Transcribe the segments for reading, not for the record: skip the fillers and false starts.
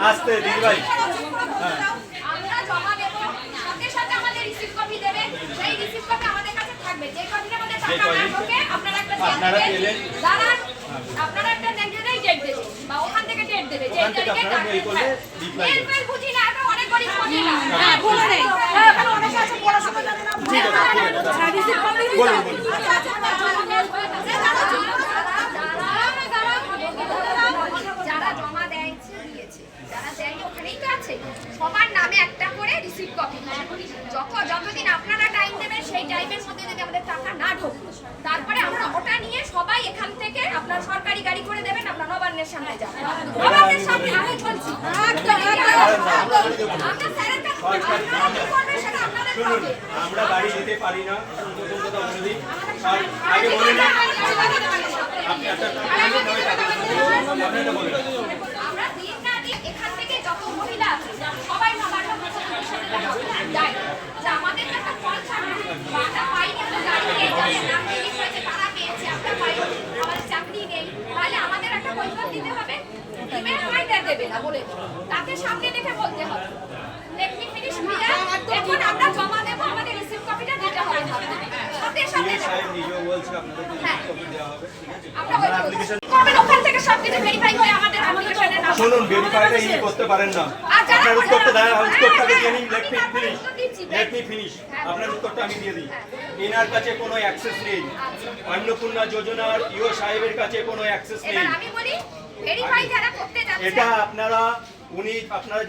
আসতে দিদি ভাই আপনারা পেলেন আপনারা একটা ডেট দেবেন বা ওখান থেকে ডেট দেবে যে আপনারা মেল করলে রিপ্লাই দেবেন। মেল বুঝি না এটা অনেক গরিব বুঝি না হ্যাঁ ভুল নেই হ্যাঁ ওখানে অনেক আছে পড়াশোনা জানে না ঠিক আছে রিসিভ কপি বলুন যারা জমা দেয়ছে দিয়েছে যারা দেয়নি ওখানেই তো আছে সবার নামে একটা করে রিসিভ কপি যতদিন আপনারা টাইম দেবেন সেই টাইমের মধ্যে যদি আমাদের টাকা না ঢোকে তারপরে আমরা ওটা নিয়ে সবাই এখান থেকে আপনার সরকারি গাড়ি করে দেবেন আপনার নবান্নের সামনে যাবেন নবান্নের সামনে আমি বলছি আমরা গাড়ি দিতে পারি না আগে বলে নিন আমরা দিন না দিন এখান থেকে যত মহিলা আছে সবাই যায় যে আমাদের একটা পয়সা বাটা পাইনি আমরা গাড়ি নিয়ে যাদের নাম লিস্ট হয়েছে তারা পেয়েছে আমরা পাইনি আমাদের চাকরি নেই তাহলে আমাদের একটা পয়সা দিতে হবে দিবেন কাইটা দেবে না বলে তাকে সামনে রেখে বলতে হবে লেখনি ফিনিশ মিয়া এখন আমরা জমা দেব আমাদের রিসিভ কপিটা দিতে হবে সাথে সাথে সাহেব নিজেও বলছে আপনাদের কপি দেওয়া হবে ঠিক আছে আমরা অ্যাপ্লিকেশন করবেন ওখান থেকে সবকিছু ভেরিফাই করে আমাদের অ্যাপ্লিকেশনে নাম শুনুন ভেরিফাইটা ই করতে পারেন না আপনার উত্তরটা দেয় উত্তরটাকে দিয়ে নিন লেট মি ফিনিশ আপনার উত্তরটা আমি দিয়ে দিই এনার কাছে কোনো অ্যাক্সেস নেই অন্নপূর্ণা যোজনার ইও সাহেবের কাছে কোনো অ্যাক্সেস নেই এবার আমি বলি ভেরিফাই যারা করতে যাচ্ছে এটা আপনারা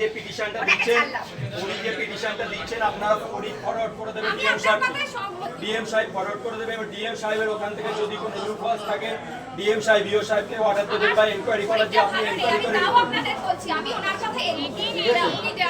যে পিটিশনটা দিচ্ছেন আপনারা ফরওয়ার্ড করে দেবেন ডিএম সাহেব ফরওয়ার্ড করে দেবে এবার ডিএম সাহেবের ওখান থেকে যদি কোনো লুপহোলস থাকে ডিএম সাহেব ইও সাহেবকে অর্ডার দেবেন বা ইনকোয়ারি করার যে আপনি ইনকোয়ারি করেন আমি আপনাদের বলছি আমি ওনার সাথে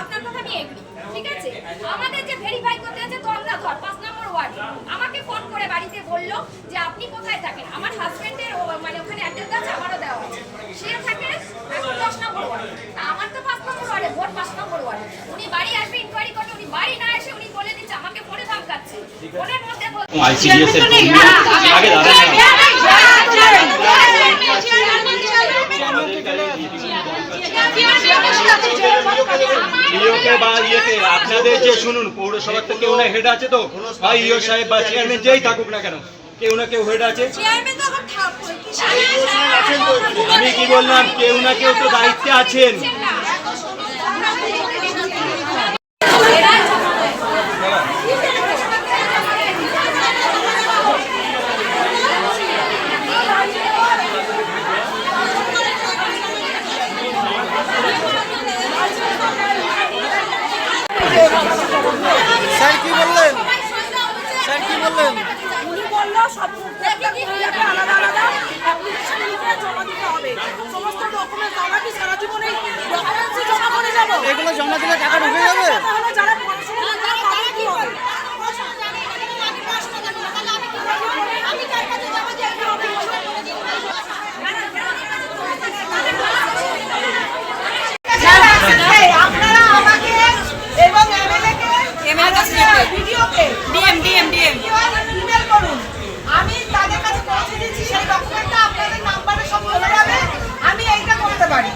আপনার কথা আমি এগ্রি ঠিক আছে আমাদের যে ভেরিফাই করতে আছে তো আমরা ধর 5 নম্বর ওয়ার্ড আমাকে ফোন করে বাড়িতে বলল যে আপনি কোথায় থাকেন আমার হাজবেন্ডের মানে ওখানে অ্যাড্রেস আছে আমারও দেওয়া আছে সে থাকে 10 নম্বর ওয়ার্ড আমার তো 5 নম্বর ওয়ার্ডে ভোট 5 নম্বর ওয়ার্ড উনি বাড়ি আসবে ইনকোয়ারি করতে উনি বাড়ি না এসে উনি বলে দিচ্ছে আমাকে ফোনে ধমকাচ্ছে ফোনের মধ্যে আইসিডিএস এর আগে আপনাদের যে শুনুন পৌরসভার তো কেউ না হেড আছে তো ভাই ইও সাহেব বা চেয়ারম্যান যেই থাকুক না কেন কেউ না কেউ হেড আছে আমি কি বললাম কেউ না কেউ তো দায়িত্বে আছেন স্যার কি বললেন স্যার কি বললেন উনি বললো সব আলাদা আলাদা অ্যাপ্লিকেশন লিখে জমা দিতে হবে সমস্ত ডকুমেন্ট আমরা কি সারা জীবনে ডকুমেন্টস জমা করে যাব এগুলো জমা দিলে টাকা ঢুকে যাবে তাহলে যারা পড়াশোনা করে তারা পাবে কি হবে আমি কার কাছে যাব যে একটা অ্যাপ্লিকেশন করে দিব আপনারা আমাকে এবং ভিডিওকে ডিএম ইমেল করুন আমি তাদের কাছে পৌঁছে দিচ্ছি সেই ডকুমেন্টটা আপনাদের নাম্বারে সব চলে যাবে আমি এইটা করতে পারি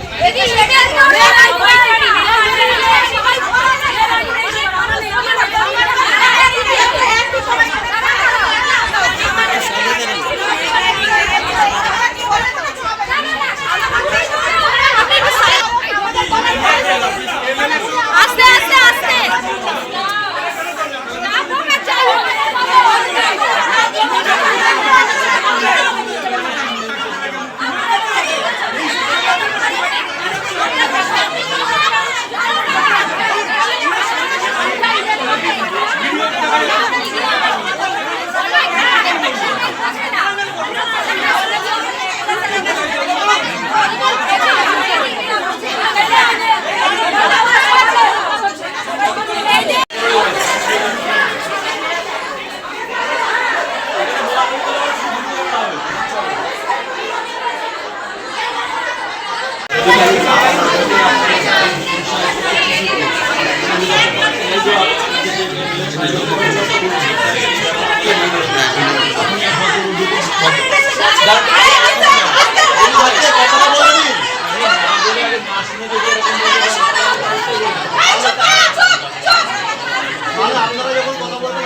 আপনারা যখন কথা বলবেন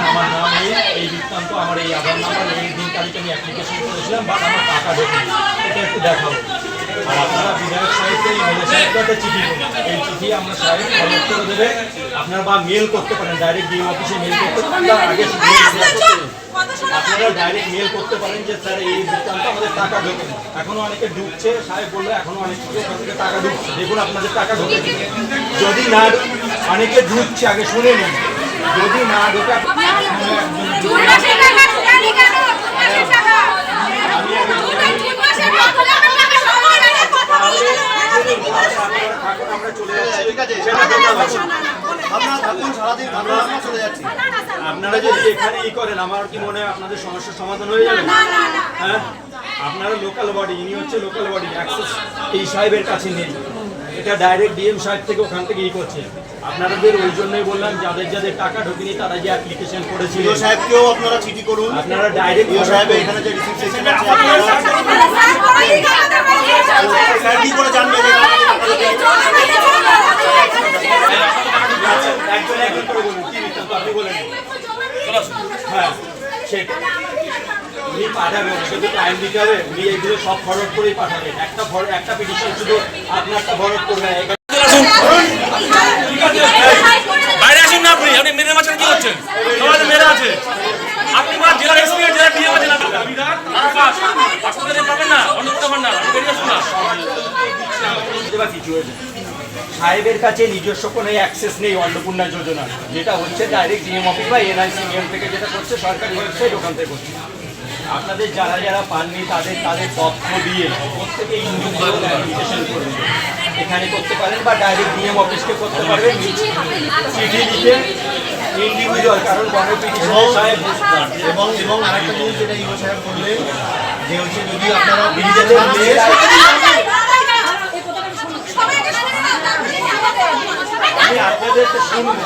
আমার নাম নেই, এই বৃত্তান্ত আমার এই আধার নাম্বার এই দিন তারিখে আমি অ্যাপ্লিকেশন করেছিলাম, বাট আমার টাকা ঢোকেনি, এটা একটু দেখাবো। আর আপনারা বিধায়ক সাহেবকে এমএলএ সাহেবকে একটা চিঠি করুন, এই চিঠি আমরা সাহেব ফরওয়ার্ড করে দেবে। আপনারা বা মেল করতে পারেন, ডাইরেক্ট ডিএম অফিসে মেল করতে পারেন, আগে আপনারা ডাইরেক্ট মেল করতে পারেন যে স্যার এই বৃত্তান্ত আমাদের টাকা ঢোকেনি। এখনো অনেকে ঢুকছে, সাহেব বললে এখনো অনেক থেকে টাকা ঢুকছে, দেখুন আপনাদের টাকা ঢোকেনি। যদি না অনেকে ঢুকছে, আগে শুনে নিন, যদি না ঢোকে আমরা চলে যাচ্ছি, ঠিক আছে আপনারা থাকুন, সারাদিন আমরা চলে যাচ্ছি। আপনারা যদি এখানে ই করেন, আমার কি মনে হয় আপনাদের সমস্যার সমাধান হয়ে যাবে? হ্যাঁ, আপনারা লোকাল বডি, ইনি হচ্ছে লোকাল বডি, অ্যাক্সেস এই সাহেবের কাছে নেই, এটা ডাইরেক্ট ডিএম সাহেব থেকে ওখান থেকে ই করছে। আপনাদের ওই জন্যই বললাম যাদের যাদের টাকা ঢোকেনি তারা যে অ্যাপ্লিকেশন করেছিল, ইও সাহেবকেও আপনারা চিঠি করুন। আপনারা ডাইরেক্ট ইও সাহেব এখানে যে রিসিভ সেকশন আছে আপনারা স্যার কি করে জানবেন যে একজন একজন করে বলুন কি বৃত্তান্ত আপনি বলেন। হ্যাঁ, সেটা উনি পাঠাবেন, শুধু টাইম দিতে হবে, উনি এইগুলো সব ফরওয়ার্ড করেই পাঠাবেন। একটা পিটিশন শুধু আপনারটা ফরওয়ার্ড করবেন। বাইরে আসুন না, আপনি আপনি মেয়েদের মাঝখানে কি করছেন? সবাই মেয়েরা আছে, আপনি বা জেলার এসপি জেলার ডিএম আছেন, আপনাদের পাবেন না, অন্য পাবেন না, আপনি বেরিয়ে আসুন না। কিছু হয়েছে সাহেবের কাছে নিজস্ব কোনো অ্যাক্সেস নেই অন্নপূর্ণা যোজনা, যেটা হচ্ছে ডাইরেক্ট ডিএম অফিস বা এনআইসি থেকে যেটা করছে সরকারি ওয়েবসাইট, ওখান থেকে করছে। আপনাদের যারা যারা পাননি তাদের তথ্য দিয়ে প্রত্যেকে ইন্ডিভিজুয়াল অ্যাপ্লিকেশন করবেন, এখানে করতে পারেন বা ডাইরেক্ট ডিএম অফিসকে করতে পারবেন, চিঠি লিখে ইন্ডিভিজুয়াল, কারণ গণপিটিশন সাহেব এবং আরেকটা জিনিস যেটা ইও সাহেব বললেন যে হচ্ছে যদি আপনারা নিজেদের আমি আপনাদেরকে শুনবো।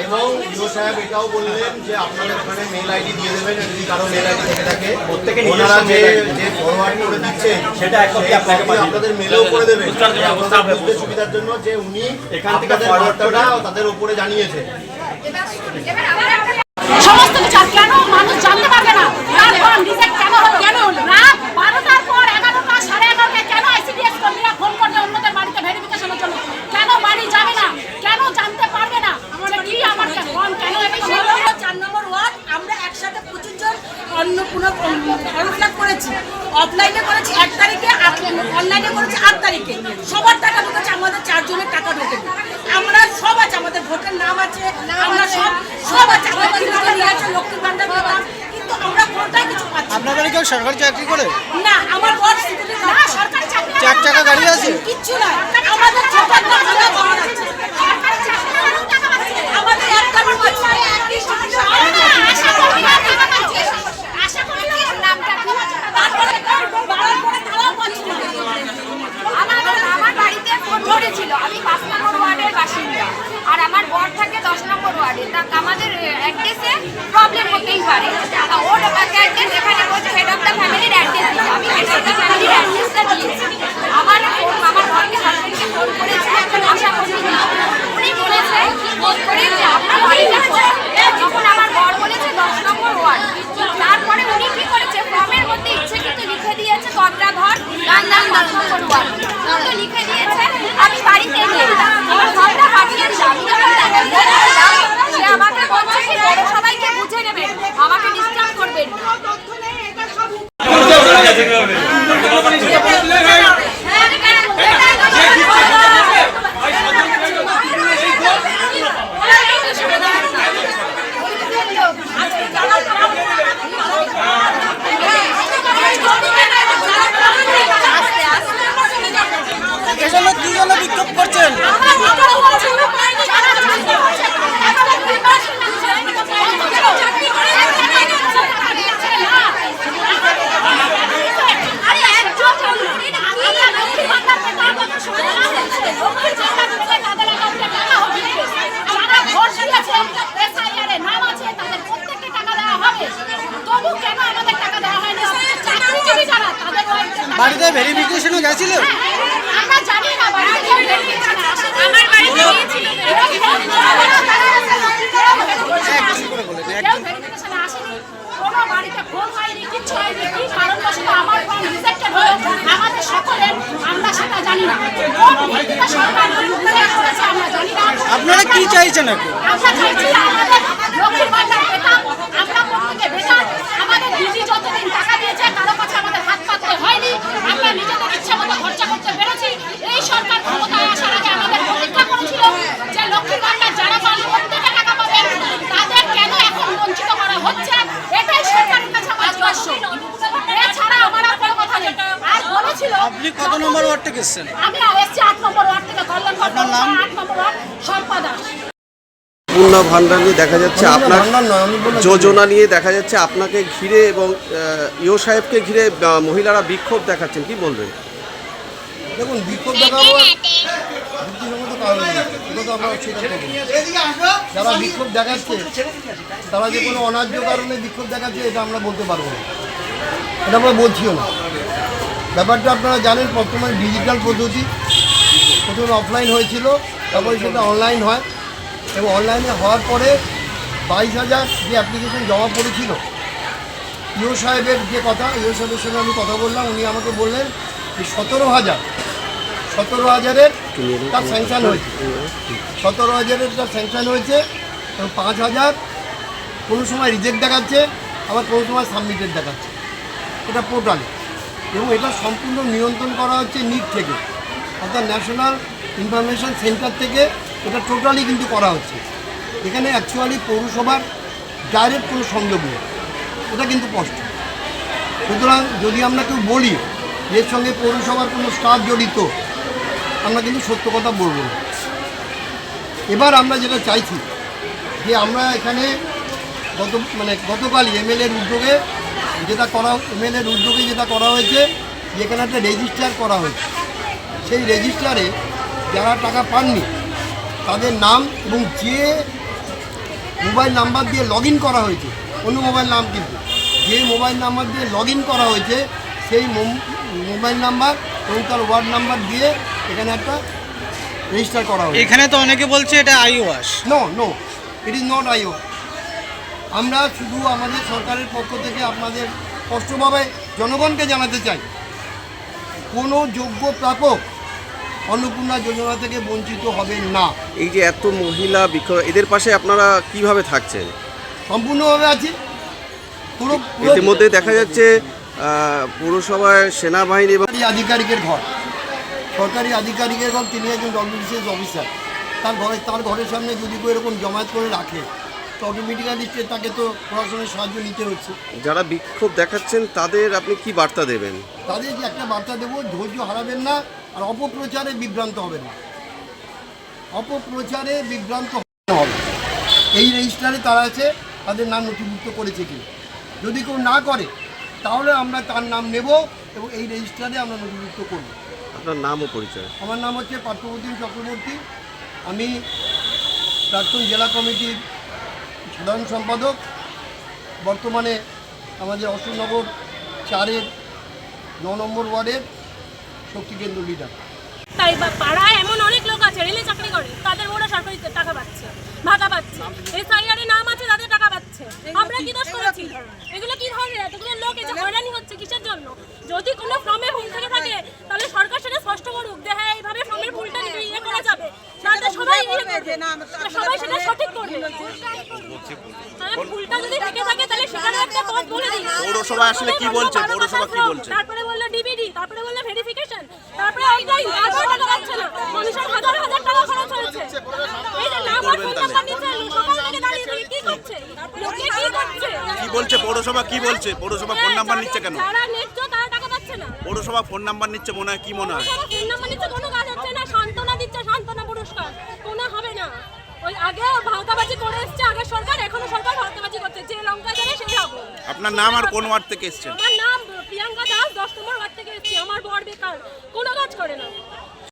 এবং ইও সাহেব এটাও বললেন যে আপনাদের ওখানে মেল আইডি দিয়ে দেবেন, যদি কারো মেল আইডি থেকে থাকে প্রত্যেকে ওনারা নিজস্ব যে ফরওয়ার্ড করে দিচ্ছেন সেটা এক কপি আপনাকে পাঠিয়ে আপনাদের মেলেও করে দেবেন, আপনাদের বুঝতে সুবিধার জন্য যে উনি এখান থেকে আপনাদের ফরওয়ার্ড বার্তাটা তাদের উপরে জানিয়েছে। সমস্ত কিছু আর কেন মানুষ জানতে পারবে না? কারণ রিজেক্ট কেন হলো? কেন হলো? রাত 12টার পর 11টা 11:30 কেন আইসিডিএস কর্মীরা ফোন করবে অন্যদের বাড়িতে ভেরিফিকেশনের জন্য? কেন বাড়ি যাবে না? কেন জানতে পারবে না? আমরা কি আমাকে ফোন কেন এই হলো? 4 নম্বর ওয়ার্ড আমরা একসাথে 25 জন অন্নপূর্ণা ফর্ম ফিল আপ করেছি, অফলাইনে করেছি 1 তারিখে, অনলাইনে করেছি 8 তারিখে। সবার টাকা ঢুকেছে, আমাদের 4 জনের টাকা ঢোকেনি। আমরা সব আছে, আমাদের ভোটের নাম আছে, আমরা সব আছে, আমাদের লক্ষ্মীর ভান্ডার পেলাম, কিন্তু আমরা কোনটাই কিছু পাচ্ছি না। আপনাদের কেউ সরকারি চাকরি করে? না, আমার বড় সিকিউরিটি না, সরকারি চাকরি 4 টাকা গাড়ি আছে? কিচ্ছু না, আমাদের ছোটর টাকা পাওয়া যাচ্ছে, আমাদের 1 টাকা পাচ্ছি না। আশা করি না টাকা পাচ্ছি, আশা করি না নামটা কি তারপরে বাড়ার পরে তারাও পাচ্ছি না। আমার বাড়িতে ফোন ধরেছিল, আমি 5 নম্বর ওয়ার্ডের বাসিন্দা আর আমার বর থাকে 10 নম্বর ওয়ার্ডে। তা আমাদের অ্যাড্রেসে প্রবলেম হতেই পারে, ওর অ্যাড্রেস এখানে বলছে হেড অফ দ্য ফ্যামিলির অ্যাড্রেস দিতে, আমি হেড অফ দ্য ফ্যামিলির অ্যাড্রেসটা দিয়েছি। আমার ঘরকে হাজবেন্ডকে ফোন করেছি, এখন আশা করি বাড়িতে ভেরিফিকেশনও গেছিল? আমরা জানি না বাড়িতে ভেরিফিকেশন আসে। আমার বাড়িতে গিয়েছিল কেউ ভেরিফিকেশনে আসেনি, কোনো বাড়িতে ফোন হয়নি, কিচ্ছু হয়নি। কি কারণবশত আমার ফর্ম রিজেক্টেড হলো আমাদের সকলের, আমরা সেটা জানি না। কোন ভিত্তিতে সরকার নির্ণয় করেছে আমরা জানি না। আপনারা কি চাইছেন এখন? আমরা চাইছি আমাদের লক্ষ্মীর ভান্ডার বেতন, আমরা প্রত্যেকে বেতন, আমাদের দিদি যতদিন টাকা দিয়েছে কারো কাছে আমাদের হাত পাততে হয়নি। আমরা নিজেদের ইচ্ছে মতো খরচা করতে পেরেছি। এই সরকার ক্ষমতায় আসার আগে আমাদের প্রতিজ্ঞা করেছিল যে লক্ষ্মীর ভান্ডার যারা পাবে প্রত্যেকে টাকা পাবেন, তাদের কেন এখন বঞ্চিত করা হচ্ছে, এটাই সরকারের কাছে আমার প্রশ্ন। এছাড়া আমার আর কোনো কথা নেই। আর বলেছিল আপনি কত নম্বর ওয়ার্ড থেকে এসেছেন? আমি এসছি 8 নম্বর ওয়ার্ড থেকে, কল্যাণ আপনার নাম? 8 নম্বর ওয়ার্ড সম্পাদক। পূর্ণ ভান্ডার নিয়ে দেখা যাচ্ছে আপনার যোজনা নিয়ে দেখা যাচ্ছে আপনাকে ঘিরে এবং ইও সাহেবকে ঘিরে মহিলারা বিক্ষোভ দেখাচ্ছেন, কি বলবেন? দেখুন, বিক্ষোভ দেখাবো যুক্তিসঙ্গত কারণ নেই, এটা তো আমরা অস্বীকার করবো না। যারা বিক্ষোভ দেখাচ্ছে তারা যে কোনো অন্যায্য কারণে বিক্ষোভ দেখাচ্ছে এটা আমরা বলতে পারবো না, এটা আমরা বলছিও না। ব্যাপারটা আপনারা জানেন, বর্তমানে ডিজিটাল পদ্ধতি, প্রথমে অফলাইন হয়েছিল, তারপরে সেটা অনলাইন হয় এবং অনলাইনে হওয়ার পরে 22,000 যে অ্যাপ্লিকেশন জমা পড়েছিল, ইও সাহেবের যে কথা, ইও সাহেবের সঙ্গে আমি কথা বললাম, উনি আমাকে বললেন যে 17,000-এর তার স্যাংশন হয়েছে, 17,000-এর তার স্যাংশন হয়েছে এবং 5,000 কোনো সময় রিজেক্ট দেখাচ্ছে, আবার কোনো সময় সাবমিটেড দেখাচ্ছে, এটা পোর্টালে। এবং এটা সম্পূর্ণ নিয়ন্ত্রণ করা হচ্ছে নিট থেকে, অর্থাৎ ন্যাশনাল ইনফরমেশন সেন্টার থেকে এটা টোটালি কিন্তু করা হচ্ছে। এখানে অ্যাকচুয়ালি পৌরসভার ডাইরেক্ট কোনো সংযোগ নেই, এটা কিন্তু স্পষ্ট। সুতরাং যদি আমরা কেউ বলি এর সঙ্গে পৌরসভার কোনো স্টাফ জড়িত, আমরা কিন্তু সত্য কথা বলবো না। এবার আমরা যেটা চাইছি যে আমরা এখানে গতকালই এমএলএর উদ্যোগে যেটা করা হয়েছে, যেখানে একটা রেজিস্টার করা হয়েছে, সেই রেজিস্টারে যারা টাকা পাননি তাদের নাম এবং যে মোবাইল নাম্বার দিয়ে লগ ইন করা হয়েছে, অন্য মোবাইল নাম কিন্তু যে মোবাইল নাম্বার দিয়ে লগ ইন করা হয়েছে সেই মোবাইল নাম্বার এবং তার ওয়ার্ড নাম্বার দিয়ে এখানে একটা রেজিস্টার করা হয়েছে। এখানে তো অনেকে বলছে এটা eyewash. No, it is not eyewash. আমরা শুধু আমাদের সরকারের পক্ষ থেকে আপনাদের স্পষ্টভাবে জনগণকে জানাতে চাই, কোনো যোগ্য প্রাপক অন্নপূর্ণা যোজনা থেকে বঞ্চিত হবেন না। এই যে এত মহিলা বিক্ষোভ, এদের পাশে আপনারা কিভাবে থাকছেন? সম্পূর্ণভাবে আছি। পুরো ইতিমধ্যে দেখা যাচ্ছে পৌরসভায় সেনাবাহিনী এবং সরকারি আধিকারিকের ঘর, তিনি একজন ডব্লিউবিসিএস অফিসার, তার ঘরের সামনে যদি কেউ এরকম জমায়েত করে রাখে তো অটোমেটিক্যালি তাকে তো প্রশাসনের সাহায্য নিতে হচ্ছে। যারা বিক্ষোভ দেখাচ্ছেন তাদের আপনি কি বার্তা দেবেন? তাদের যে একটা বার্তা দেবো, ধৈর্য হারাবেন না আর অপপ্রচারে বিভ্রান্ত হবেন না, অপপ্রচারে বিভ্রান্ত হবে। এই রেজিস্টারে তারা আছে, তাদের নাম নথিভুক্ত করেছে কি, যদি কেউ না করে তাহলে আমরা তার নাম নেব এবং এই রেজিস্টারে আমরা নথিভুক্ত করব। আপনার নাম ও পরিচয়? আমার নাম হচ্ছে পার্থপ্রতিম চক্রবর্তী, আমি প্রাক্তন জেলা কমিটির সাধারণ সম্পাদক, বর্তমানে আমাদের অশোকনগর 4-এর 9 নম্বর ওয়ার্ডের শক্তিকেন্দ্র লিডার। তাই পাড়ায় এমন অনেক লোক আছে রেলে চাকরি করে, তাদের ওরা সরকারি টাকা পাচ্ছে, ভাতা পাচ্ছে, এসআইআর নাম আছে, তাদের টাকা পাচ্ছে। আমরা কি দোষ করেছি? এগুলো কি ধরনের এতগুলো লোক এই যে হয়রানি হচ্ছে কিসের জন্য? যদি কোনো ফর্মে ভুল থেকে থাকে তাহলে সরকার সেটা স্পষ্ট করুক যে হ্যাঁ এইভাবে ফর্মের ভুলটা ইয়ে করা যাবে, তাহলে সবাই সেটা সঠিক করবে। তাহলে ভুলটা যদি থেকে থাকে তাহলে সেখানে একটা পথ বলে দিন। পৌরসভা আসলে কি বলছে? পৌরসভা কি বলছে? তারপরে বললো ডিবিডি, তারপরে বললো ভেরিফিকেশন, তারপরে অনলাইন, তারপরে টাকা পাচ্ছে না, মানুষের হাজার হাজার টাকা খরচ হয়েছে। এই যে নাম আর ফোন নাম্বার নিচ্ছে, সকাল থেকে দাঁড়িয়ে থেকে কি করছে? লোকে কি করছে? কি বলছে পৌরসভা? কি বলছে পৌরসভা? ফোন নাম্বার নিচ্ছে কেন? যারা নিচ্ছ তারা টাকা পাচ্ছে না। পৌরসভা ফোন নাম্বার নিচ্ছে মনে হয়, কি মনে হয়? পৌরসভা ফোন নাম্বার নিচ্ছে, কোনো কাজ হচ্ছে না। সান্ত্বনা দিচ্ছে, সান্ত্বনা পুরস্কার, কোনো হবে না। ওই আগে ভাওতাবাজি করে এসছে আগের সরকার, এখনো সরকার ভাওতাবাজি করছে, যে লঙ্কা যাবে সেই হবে। আপনার নাম আর কোন ওয়ার্ড থেকে এসেছেন? আমার নাম প্রিয়াঙ্কা দাস, 10 নম্বর ওয়ার্ড থেকে এসেছি। আমার বর বেকার, কোনো কাজ করে না।